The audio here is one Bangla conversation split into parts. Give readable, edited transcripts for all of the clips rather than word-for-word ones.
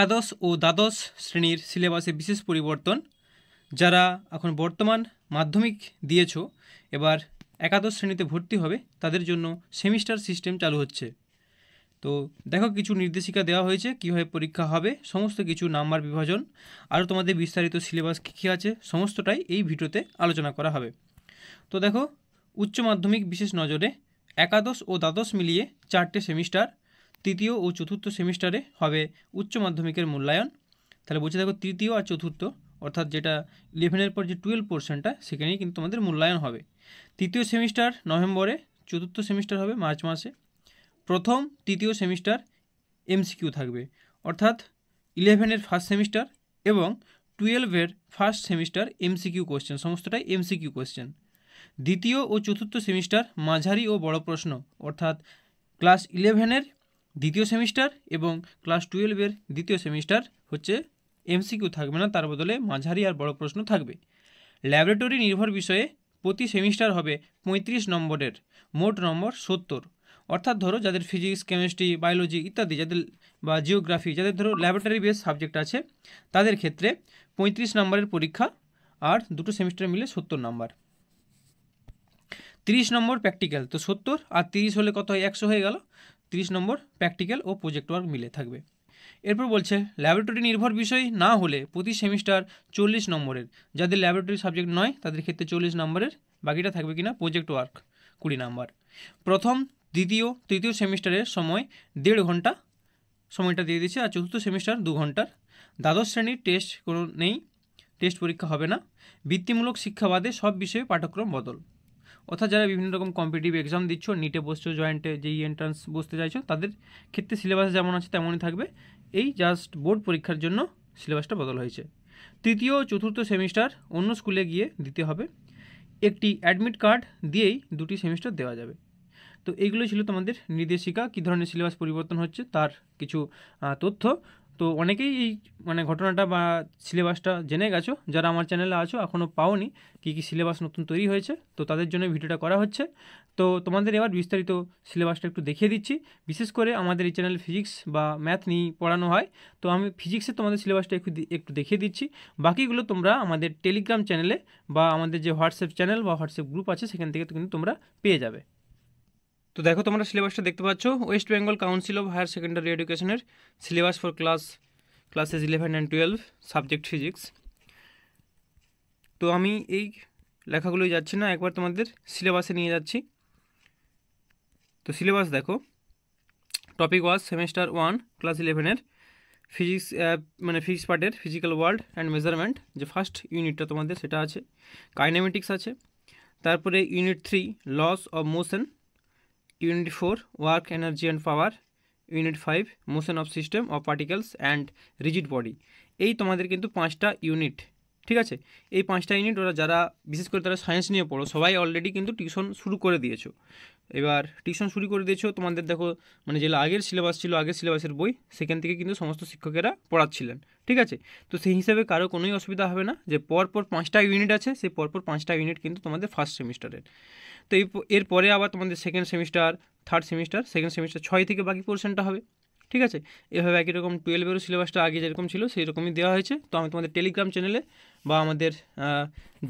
একাদশ ও দ্বাদশ শ্রেণীর সিলেবাসে বিশেষ পরিবর্তন। যারা এখন বর্তমান মাধ্যমিক দিয়েছো, এবার একাদশ শ্রেণীতে ভর্তি হবে, তাদের জন্য সেমিস্টার সিস্টেম চালু হচ্ছে। তো দেখো, কিছু নির্দেশিকা দেওয়া হয়েছে কীভাবে পরীক্ষা হবে, সমস্ত কিছু নাম্বার বিভাজন, আরও তোমাদের বিস্তারিত সিলেবাস কী কী আছে সমস্তটাই এই ভিডিওতে আলোচনা করা হবে। তো দেখো, উচ্চ মাধ্যমিক বিশেষ নজরে একাদশ ও দ্বাদশ মিলিয়ে 4টে সেমিস্টার। তৃতীয় ও চতুর্থ সেমিস্টারে হবে উচ্চ মাধ্যমিকের মূল্যায়ন। তাহলে বলছে দেখো, তৃতীয় আর চতুর্থ অর্থাৎ যেটা 11-এর পর যে 12 পোর্শনটা, সেখানেই কিন্তু তোমাদের মূল্যায়ন হবে। তৃতীয় সেমিস্টার নভেম্বরে, চতুর্থ সেমিস্টার হবে মার্চ মাসে। প্রথম তৃতীয় সেমিস্টার এমসিকিউ থাকবে, অর্থাৎ 11-এর ফার্স্ট সেমিস্টার এবং 12-এর ফার্স্ট সেমিস্টার এমসিকিউ কোশ্চেন, সমস্তটাই এমসিকিউ কোশ্চেন। দ্বিতীয় ও চতুর্থ সেমিস্টার মাঝারি ও বড় প্রশ্ন, অর্থাৎ ক্লাস 11-এর দ্বিতীয় সেমিস্টার এবং ক্লাস 12-এর দ্বিতীয় সেমিস্টার হচ্ছে এমসিকিউ থাকবে না, তার বদলে মাঝারি আর বড় প্রশ্ন থাকবে। ল্যাবরেটরি নির্ভর বিষয়ে প্রতি সেমিস্টার হবে 35 নম্বরের, মোট নম্বর 70। অর্থাৎ ধরো যাদের ফিজিক্স, কেমিস্ট্রি, বায়োলজি ইত্যাদি, যাদের বা জিওগ্রাফি, যাদের ধরো ল্যাবরেটরি বেস সাবজেক্ট আছে, তাদের ক্ষেত্রে 35 নম্বরের পরীক্ষা, আর দুটো সেমিস্টার মিলে 70 নম্বর। 30 নম্বর প্র্যাকটিক্যাল, তো 70 আর 30 হলে কত হয়, 100 হয়ে গেল। 30 নম্বর প্র্যাকটিক্যাল ও প্রজেক্ট ওয়ার্ক মিলে থাকবে। এরপর বলছে ল্যাবরেটরি নির্ভর বিষয় না হলে প্রতি সেমিস্টার 40 নম্বরের, যাদের ল্যাবরেটরি সাবজেক্ট নয় তাদের ক্ষেত্রে 40 নম্বরের, বাকিটা থাকবে কিনা প্রজেক্ট ওয়ার্ক 20 নম্বর। প্রথম, দ্বিতীয়, তৃতীয় সেমিস্টারের সময় 1.5 ঘন্টা সময়টা দিয়ে দিচ্ছে, আর চতুর্থ সেমিস্টার 2 ঘন্টার। দ্বাদশ শ্রেণীর টেস্ট কোনো নেই, টেস্ট পরীক্ষা হবে না। বৃত্তিমূলক শিক্ষা বাদে সব বিষয়ে পাঠ্যক্রম বদল। অর্থাৎ যারা বিভিন্ন রকম কম্পিটিটিভ এক্সাম দিচ্ছ, নিটে বসছো, জয়েন্টে, যেই এন্ট্রান্স বসতে চাইছো, তাদের ক্ষেত্রে সিলেবাস যেমন আছে তেমনই থাকবে। এই জাস্ট বোর্ড পরীক্ষার জন্য সিলেবাসটা বদল হয়েছে। তৃতীয় ও চতুর্থ সেমিস্টার অন্য স্কুলে গিয়ে দিতে হবে। একটি অ্যাডমিট কার্ড দিয়েই 2টি সেমিস্টার দেওয়া যাবে। তো এইগুলো ছিল তোমাদের নির্দেশিকা, কী ধরনের সিলেবাস পরিবর্তন হচ্ছে তার কিছু তথ্য। তো অনেকেই এই ঘটনাটা বা সিলেবাসটা জেনে গেছো, যারা আমার চ্যানেলে আছো এখনও পাওনি কী কী সিলেবাস নতুন তৈরি হয়েছে, তো তাদের জন্য ভিডিওটা করা হচ্ছে। তো তোমাদের এবার বিস্তারিত সিলেবাসটা একটু দেখিয়ে দিচ্ছি। বিশেষ করে আমাদের এই চ্যানেলে ফিজিক্স বা ম্যাথ নিয়ে পড়ানো হয়, তো আমি ফিজিক্সের তোমাদের সিলেবাসটা একটু দেখিয়ে দিচ্ছি। বাকিগুলো তোমরা আমাদের টেলিগ্রাম চ্যানেলে বা আমাদের যে হোয়াটসঅ্যাপ চ্যানেল বা হোয়াটসঅ্যাপ গ্রুপ আছে, সেখান থেকে কিন্তু তোমরা পেয়ে যাবে। তো দেখো, তোমরা সিলেবাসটা দেখতে পাচ্ছ, West Bengal council of higher secondary এডুকেশনের syllabus for classes 11 and 12 subject physics. তো আমি এই লেখাগুলোই যাচ্ছি না, একবার তোমাদের সিলেবাসে নিয়ে যাচ্ছি। তো সিলেবাস দেখো, টপিক ওয়াজ সেমিস্টার 1 ক্লাস 11-এর ফিজিক্স, ফিজিক্স পার্টের ফিজিক্যাল ওয়ার্ল্ড অ্যান্ড মেজারমেন্ট, যে ফার্স্ট ইউনিটটা তোমাদের সেটা আছে। কাইনেমেটিক্স আছে, তারপরে unit 3 laws of motion, unit 4 work, energy and power, unit 5 motion of system of particles and rigid body. এই তোমাদের কিন্তু 5টা ইউনিট, ঠিক আছে। এই 5টা ইউনিট ওরা যারা বিশেষ করে তারা সায়েন্স নিয়ে পড়ো, সবাই অলরেডি কিন্তু টিউশন শুরু করে দিয়েছো। এবার টিউশন শুরু করে দিয়েছো, তোমাদের দেখো যেগুলো আগের সিলেবাস ছিল, আগের সিলেবাসের বই, সেখান থেকে কিন্তু সমস্ত শিক্ষকেরা পড়াচ্ছিলেন, ঠিক আছে। তো সেই হিসাবে কারো কোনোই অসুবিধা হবে না, যে পরপর 5টা ইউনিট আছে, সেই পরপর 5টা ইউনিট কিন্তু তোমাদের ফার্স্ট সেমিস্টারের। তো এরপরে আবার তোমাদের second semester, third semester, second semester 6 থেকে বাকি পোর্শনটা হবে, ঠিক আছে। এভাবে একই রকম 12-এরও সিলেবাসটা আগে যেরকম ছিল সেই রকমই দেওয়া হয়েছে। তো আমি তোমাদের টেলিগ্রাম চ্যানেলে বা আমাদের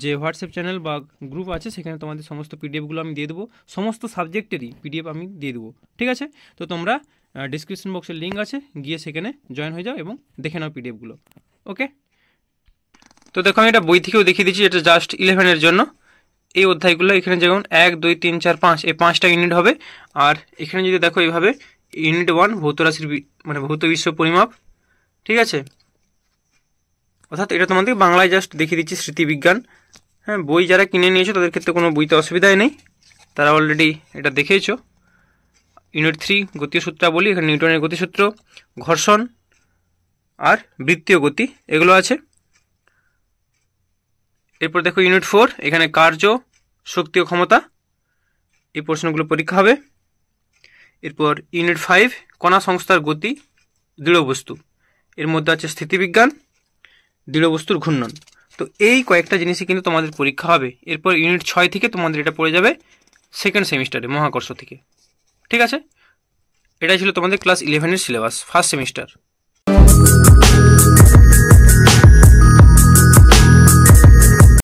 যে হোয়াটসঅ্যাপ চ্যানেল বা গ্রুপ আছে, সেখানে তোমাদের সমস্ত পিডিএফগুলো আমি দিয়ে দেবো, সমস্ত সাবজেক্টেরই পিডিএফ আমি দিয়ে দেবো, ঠিক আছে। তো তোমরা ডিসক্রিপশন বক্সের লিঙ্ক আছে, গিয়ে সেখানে জয়েন হয়ে যাও এবং দেখে নাও পিডিএফগুলো, ওকে। তো দেখো, আমি এটা বই থেকেও দেখিয়ে দিচ্ছি, এটা জাস্ট 11-এর জন্য। এই অধ্যায়গুলো এখানে যেমন 1, 2, 3, 4, 5 এই 5টা ইউনিট হবে। আর এখানে যদি দেখো এইভাবে ইউনিট 1 ভৌত রাশির ভৌত বিশ্ব পরিমাপ, ঠিক আছে। অর্থাৎ এটা তোমাদের বাংলায় জাস্ট দেখিয়ে দিচ্ছি, স্মৃতিবিজ্ঞান। হ্যাঁ, বই যারা কিনে নিয়েছো তাদের ক্ষেত্রে কোনো বইতে অসুবিধাই নেই, তারা অলরেডি এটা দেখেছো। ইউনিট 3 গতীয় সূত্রাবলী, এখানে নিউটনের গতিসূত্র, ঘর্ষণ আর বৃত্তীয় গতি এগুলো আছে। এরপর দেখো ইউনিট 4, এখানে কার্য, শক্তি ও ক্ষমতা, এই প্রশ্নগুলো পরীক্ষা হবে। এরপর ইউনিট 5 কণা সংস্থার গতি, দৃঢ় বস্তু, এর মধ্যে আছে স্থিতিবিজ্ঞান, দৃঢ় বস্তুর ঘূর্ণন। তো এই কয়েকটা জিনিসই কিন্তু তোমাদের পরীক্ষা হবে। এরপর ইউনিট 6 থেকে তোমাদের এটা পড়ে যাবে সেকেন্ড সেমিস্টারে, মহাকর্ষ থেকে, ঠিক আছে। এটাই ছিল তোমাদের ক্লাস 11-এর সিলেবাস ফার্স্ট সেমিস্টার।